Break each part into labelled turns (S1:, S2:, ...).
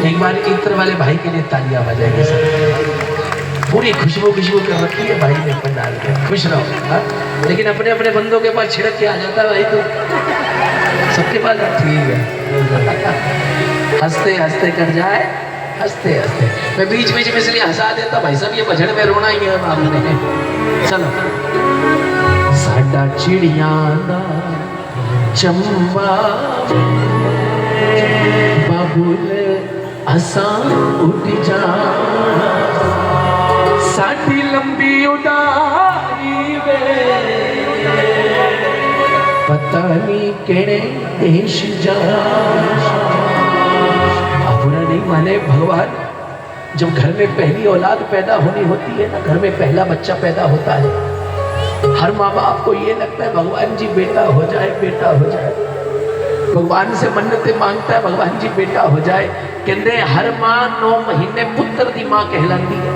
S1: एक बार इत्र वाले भाई के लिए तालियां बजाएंगे सब। पूरी खुशबू कर रखी है भाई ने पंडाल के, खुश रहो। हाँ? लेकिन अपने अपने बंदों के पास छिड़क के आ जाता है भाई, तो सबके पास ठीक है। हंसते हंसते कर जाए, हंसते हंसते। मैं बीच में इसलिए हंसा देता भाई साहब, ये बजड़ में रोना ही है आपने। चलो। साडा चिड़िया दा चंबा बाबुल असा उठ जा, साडी लंबी उड़ारी वे पता नहीं केड़े देश जा। बुरा नहीं माने, भगवान जब घर में पहली औलाद पैदा होनी होती है ना, घर में पहला बच्चा पैदा होता है, हर माँ बाप को ये लगता है भगवान जी बेटा हो जाए, बेटा हो जाए। भगवान से मन्नतें मांगता है, भगवान जी बेटा हो जाए। कहते हर माँ 9 महीने पुत्र दी माँ कहलाती है।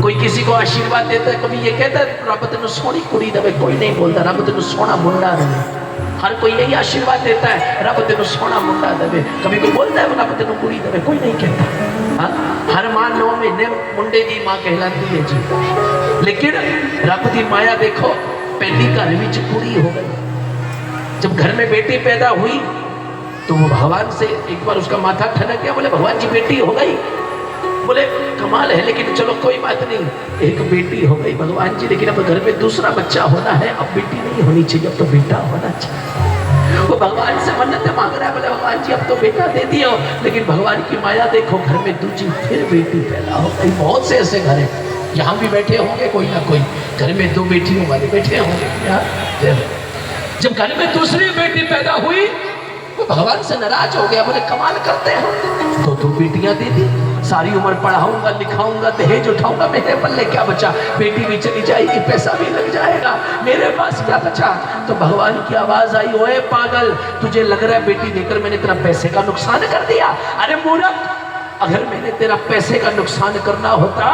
S1: कोई किसी को आशीर्वाद देता है, कभी ये कहता है रब तेनू सोहनी कुड़ी दे, कोई नहीं बोलता रब तेनू सोहना मुंडा दे। हर कोई यही आशीर्वाद देता है, रब तेनू सोहना मुंडा दे। कभी कोई बोलता है रब तेनू कुड़ी दे, कोई नहीं कहता। हाँ? हर माँ 9 महीने मुंडे की माँ कहलाती है जी। लेकिन रब की माया देखो, पहली घर में कुड़ी हो गई। जब घर में बेटी पैदा हुई तो वो भगवान से एक बार उसका माथा ठनक गया, बोले भगवान जी बेटी हो गई। बोले कमाल है, लेकिन चलो कोई बात नहीं, एक बेटी हो गई भगवान जी, लेकिन अब घर में दूसरा बच्चा होना है, अब बेटी नहीं होनी चाहिए, अब तो बेटा होना चाहिए। वो भगवान से मन्नतें मांग रहा है, बोले भगवान जी अब तो बेटा दे दियो। लेकिन भगवान की माया देखो, घर में दूसरी फिर बेटी पैदा हो गई। बहुत से ऐसे घर है, यहाँ भी बैठे होंगे कोई ना कोई, घर में 2 बेटियों वाले बैठे होंगे। जब घर में दूसरी बेटी पैदा हुई वो भगवान से नाराज हो गया, बोले कमाल करते हैं, तो 2 बेटियां दे दी, सारी उम्र पढ़ाऊंगा लिखाऊंगा, दहेज उठाऊंगा, मेरे पल्ले क्या बचा, बेटी भी चली जाएगी, पैसा भी लग जाएगा, मेरे पास क्या बचा। तो भगवान की आवाज आई, ओए पागल, तुझे लग रहा है बेटी देकर मैंने तेरा पैसे का नुकसान कर दिया? अरे मूर्ख, अगर मैंने तेरा पैसे का नुकसान करना होता,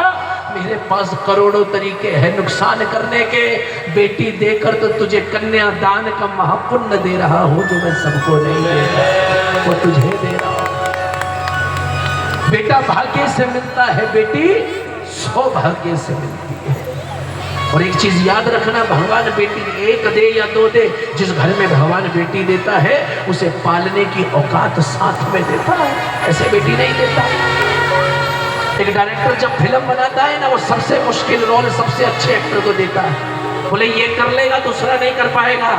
S1: मेरे पास करोड़ों तरीके हैं नुकसान करने के। बेटी देकर तो तुझे कन्यादान का महापुण्य दे रहा हूं, जो मैं सबको नहीं दे रहा, वो तुझे दे रहा हूं। बेटा भाग्य से मिलता है, बेटी सौभाग्य से मिलती है। और एक चीज याद रखना, भगवान बेटी 1 दे या 2 दे, जिस घर में भगवान बेटी देता है उसे पालने की औकात साथ में देता है, ऐसे बेटी नहीं देता। एक डायरेक्टर जब फिल्म बनाता है ना, वो सबसे मुश्किल रोल सबसे अच्छे एक्टर को देता है। बोले ये कर लेगा, दूसरा नहीं कर पाएगा।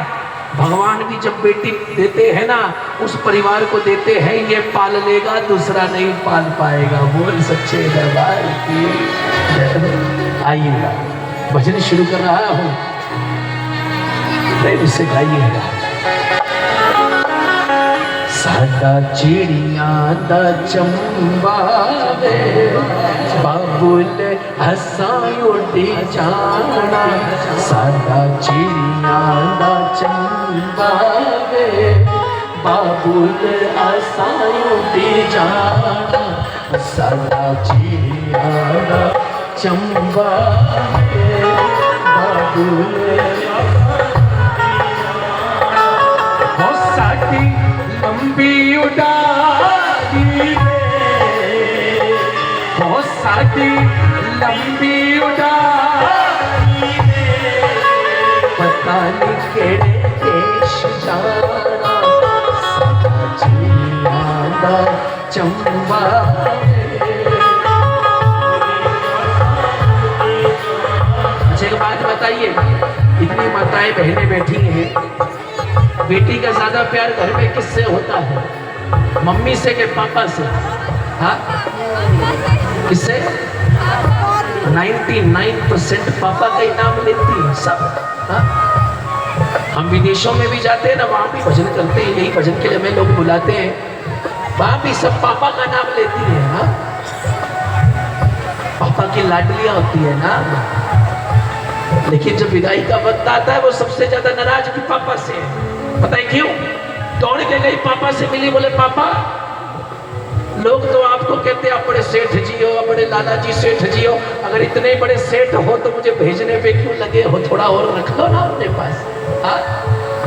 S1: भगवान भी जब बेटी देते हैं ना, उस परिवार को देते हैं, ये पाल लेगा, दूसरा नहीं पाल पाएगा। बोल सच्चे दरबार की। आइएगा, भजन शुरू कर रहा हूँ, प्रेम से गाइएगा। साडा चिड़िया दा चंबा वे बाबुल हसा उड़ी जाना, साडा चिड़िया दा चंबा वे बाबुल हसा उड़ी जाना, साडा चिड़िया दा चंबा वे बाबुल हो साडी लंबी उड़ारी वे, हो साडी लंबी उड़ारी वे पता नहीं केड़े देश जाना, साडा चिड़िया दा चंबा। अच्छा एक बात बताइए, इतनी माताएं बहनें बैठी हैं, बेटी का ज्यादा प्यार घर में किससे होता है? मम्मी से के पापा से? हाँ, किससे? 99% पापा का ही नाम लेती है सब। हाँ? हम विदेशों में भी जाते हैं ना, वहां भी भजन करते हैं, यही भजन के लिए हमें लोग बुलाते हैं, वहां भी सब पापा का नाम लेती है। हाँ? पापा की लाडलियां होती है ना। लेकिन जब विदाई का वक्त आता है, वो सबसे ज्यादा नाराज भी पापा से है। पता है क्यों? दौड़ के गई, पापा से मिली, बोले पापा लोग तो आपको कहते हैं आप बड़े सेठ जी हो, आप बड़े लाला जी सेठ जी हो, अगर इतने बड़े सेठ हो तो मुझे भेजने पे क्यों लगे हो, थोड़ा और रख लो ना अपने पास। हाँ?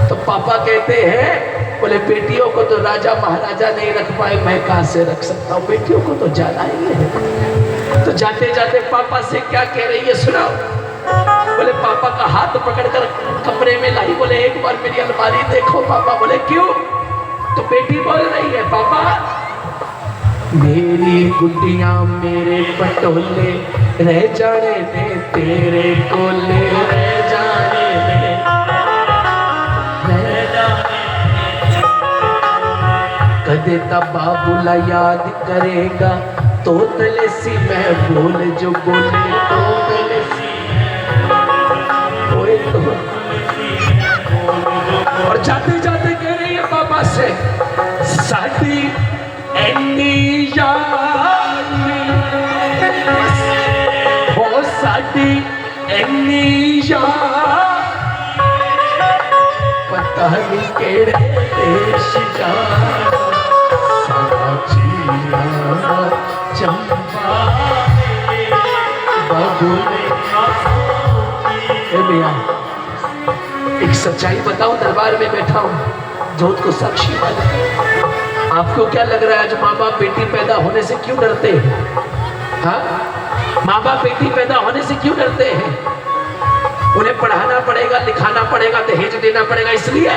S1: तो पापा कहते हैं बोले बेटियों को तो राजा महाराजा नहीं रख पाए, मैं कहां से रख सकता हूँ, बेटियों को तो जाना ही है। तो जाते जाते पापा से क्या कह रही है सुनाओ। बोले पापा का हाथ पकड़कर कमरे में लाई, बोले एक बार मेरी अलमारी देखो पापा। बोले क्यों? तो बेटी बोल रही है पापा मेरी गुड्डियां मेरे पटोले रह जाने दे, तेरे कोले रह जाने दे, रह जाने। कदे तब बाबूला याद करेगा, तो तले सी मैं बोल जो बोले, तो तले सी ओए तो। और जाते जाते कह रही है पापा से साडी एनी यारी हो, साडी एनी यारी पता नहीं केड़े देश जा, साडा जिया चंपा बाबू भैया। एक सच्चाई बताओ, दरबार में बैठा हूं, जोत को साक्षी वाला। आपको क्या लग रहा है आज माँ बाप बेटी पैदा होने से क्यों डरते हैं? हाँ, माँ बाप बेटी पैदा होने से क्यों डरते हैं? उन्हें पढ़ाना पड़ेगा, लिखाना पड़ेगा, दहेज देना पड़ेगा इसलिए?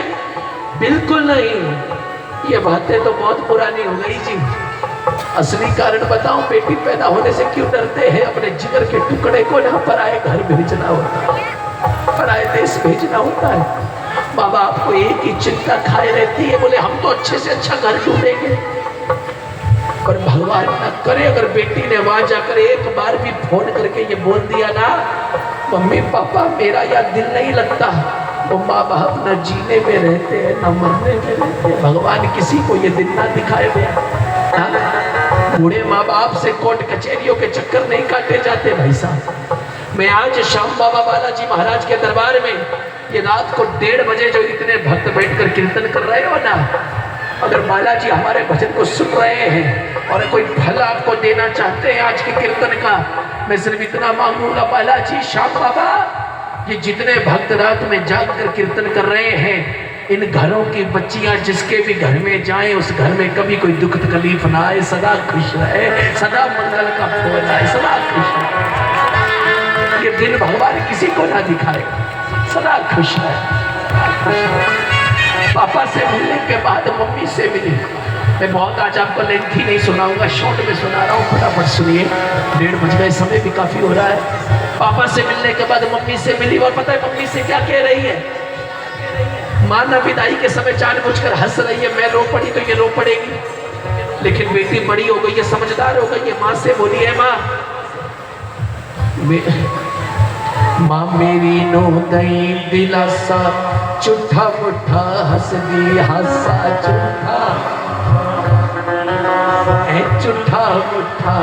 S1: बिल्कुल नहीं। ये बातें तो बहुत पुरानी हो गई जी। असली कारण बताओ, बेटी पैदा होने से क्यों डरते हैं? अपने जिगर के टुकड़े को ना पराए घर भेजना होता है, पराए देश भेजना होता है। माँ बाप को एक ही चिंता खाए रहती है, बोले हम तो अच्छे से अच्छा घर ढूंढेंगे। पर भगवान न करे अगर बेटी ने वहां जाकर एक बार भी फोन करके ये बोल दिया ना, मम्मी पापा मेरा यार दिल नहीं लगता, वो माँ बाप न जीने में रहते हैं न मरने में रहते हैं। भगवान किसी को ये दिन ना दिखाए भैया। बूढ़े माँ बाप से कोर्ट कचहरियों के चक्कर नहीं काटे जाते भाई साहब। मैं आज श्याम बाबा बालाजी महाराज के दरबार में ये रात को 1:30 बजे जो इतने भक्त बैठकर कीर्तन कर रहे हो ना, अगर बालाजी हमारे भजन को सुन रहे हैं और कोई फल आपको देना चाहते हैं आज के कीर्तन का, मैं सिर्फ इतना मांगूंगा, बालाजी श्याम बाबा ये जितने भक्त रात में जाग कर कीर्तन कर रहे हैं, इन घरों की बच्चियां जिसके भी घर में जाएं उस घर में कभी कोई दुख तकलीफ ना आए, सदा खुश रहे, सदा मंगल का फूल आए, सदा खुश रहे। ये दिन भगवान किसी को ना दिखाए, सदा खुश रहे। पापा से मिलने के बाद मम्मी से मिली। मैं बहुत आज आपको लेंथी नहीं सुनाऊंगा, शॉर्ट में सुना रहा हूँ, फटाफट सुनिए, 1:30 बज गए, समय भी काफी हो रहा है। पापा से मिलने के बाद मम्मी से मिली और पता है मम्मी से क्या कह रही है? माँ ना विदाई के समय जानबूझकर हंस रही है, मैं रो पड़ी तो ये रो पड़ेगी, लेकिन बेटी बड़ी हो गई है, समझदार हो गई है। माँ से बोली है माँ मेरी नो दई दिलासा, चुठा मुठा हंस दी हासा चुठा, चुठा मुठा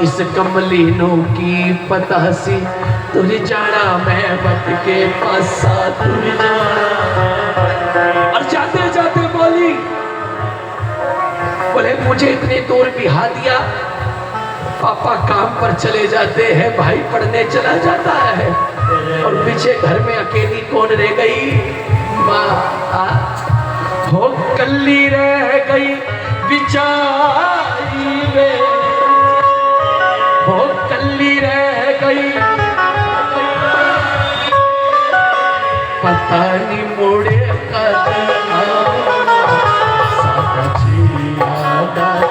S1: इस कमली नो की पतासी, तुझे जाना मैं बट के पासा, तुझे जाना। और जाते जाते बोली, बोले मुझे इतनी दूर बिहा दिया, पापा काम पर चले जाते हैं, भाई पढ़ने चला जाता है, और पीछे घर में अकेली कौन रह गई? माँ हो कल्ली रह गई बिचारी में, हो कल्ली रह गई, पता नहीं मोड़े का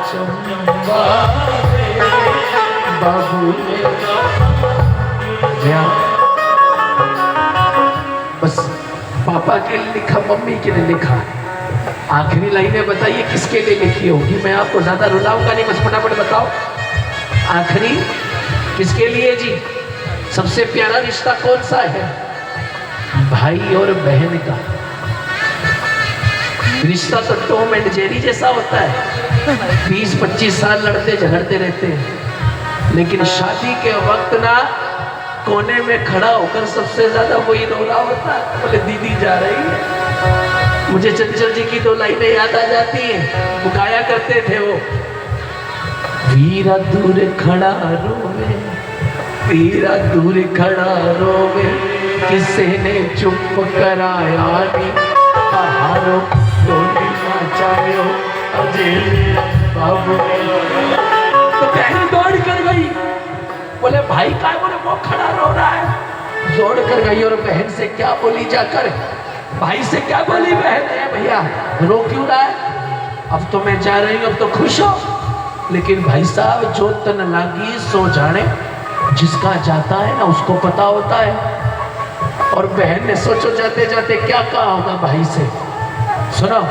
S1: चंबा बाबू बस पापा के लिए लिखा, मम्मी के लिए लिखा। आखिरी लाइनें बताइए किसके लिए लिखी होगी? मैं आपको ज्यादा रुलाऊंगा नहीं, बस फटाफट बताओ आखिरी किसके लिए जी? सबसे प्यारा रिश्ता कौन सा है? भाई और बहन का रिश्ता तो टॉम एंड जेरी जैसा होता है, 20-25 साल लड़ते झगड़ते रहते हैं, लेकिन शादी के वक्त ना कोने में खड़ा होकर सबसे ज्यादा वही रो रहा होता है। बोले दीदी जा रही है। मुझे चंचल जी की 2 लाइनें याद आ जाती हैं, वो गाया करते थे, वो वीरा दूर खड़ा रोवे, वीरा दूर खड़ा रोवे, किसी ने चुप कराया नहीं, भाई का है? बोले वो खड़ा रो रहा है। दौड़ कर गई और बहन से क्या बोली जाकर, भाई से क्या बोली बहन, है भैया रो क्यों रहा है? अब तो मैं जा रही हूँ, अब तो खुश हो। लेकिन भाई साहब जो तन लागी सो जाने, जिसका जाता है ना उसको पता होता है। और बहन ने सोचो जाते जाते क्या कहा होगा भाई से, सुनो।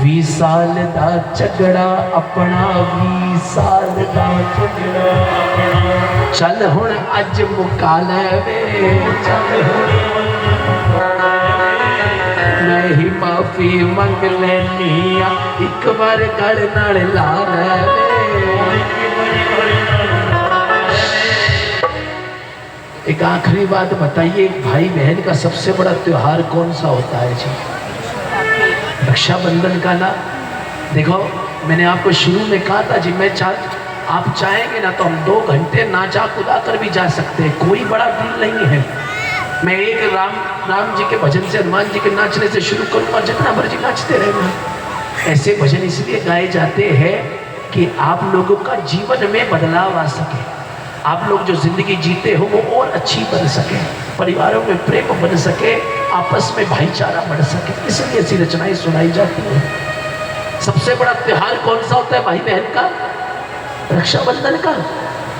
S1: 20 साल दा झगड़ा अपना, 20 साल दा झगड़ा अपना, चल हुण अज मुका ले वे, चल मैं ही माफी मंग लेनी आ, एक बार गल नाल ला ले वे। एक आखिरी बात बताइए, भाई बहन का सबसे बड़ा त्योहार कौन सा होता है जी? रक्षाबंधन का ना। देखो मैंने आपको शुरू में कहा था जी, आप चाहेंगे ना तो हम 2 घंटे नाचा कूदा कर भी जा सकते हैं, कोई बड़ा दिल नहीं है। मैं एक राम जी के भजन से, हनुमान जी के नाचने से शुरू करूँगा, जितना मर्जी नाचते रहना। ऐसे भजन इसलिए गाए जाते हैं कि आप लोगों का जीवन में बदलाव आ सके, आप लोग जो जिंदगी जीते हो वो और अच्छी बन सके, परिवारों में प्रेम बन सके, आपस में भाईचारा बढ़ सके, इसलिए ऐसी रचनाएं सुनाई जाती हैं। सबसे बड़ा त्योहार कौन सा होता है भाई बहन का? रक्षाबंधन का।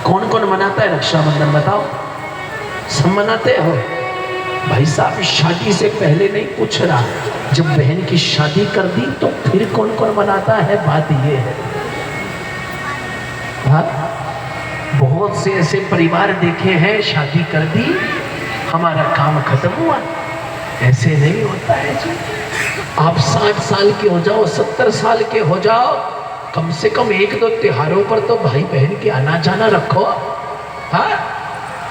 S1: कौन कौन मनाता है रक्षाबंधन बताओ? सब मनाते हो? भाई साहब शादी से पहले नहीं पूछ रहा, जब बहन की शादी कर दी तो फिर कौन कौन मनाता है, बात ये है। हाँ, बहुत से ऐसे परिवार देखे हैं, शादी कर दी हमारा काम खत्म हुआ। ऐसे नहीं होता है जी। आप 60 साल के हो जाओ, 70 साल के हो जाओ, कम से कम 1-2 त्योहारों पर तो भाई बहन के आना जाना रखो। हाँ,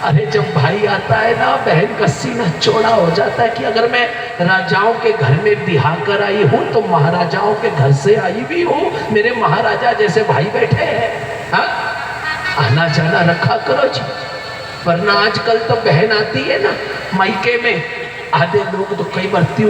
S1: अरे जब भाई आता है ना, बहन का सीना चौड़ा हो जाता है कि अगर मैं राजाओं के घर में बिहा कर आई हूँ तो महाराजाओं के घर से आई भी हूँ, मेरे महाराजा जैसे भाई बैठे हैं। हाँ, आना जाना रखा करो जी, वरना आजकल तो बहन आती है ना मायके में, आधे लोग तो कई बार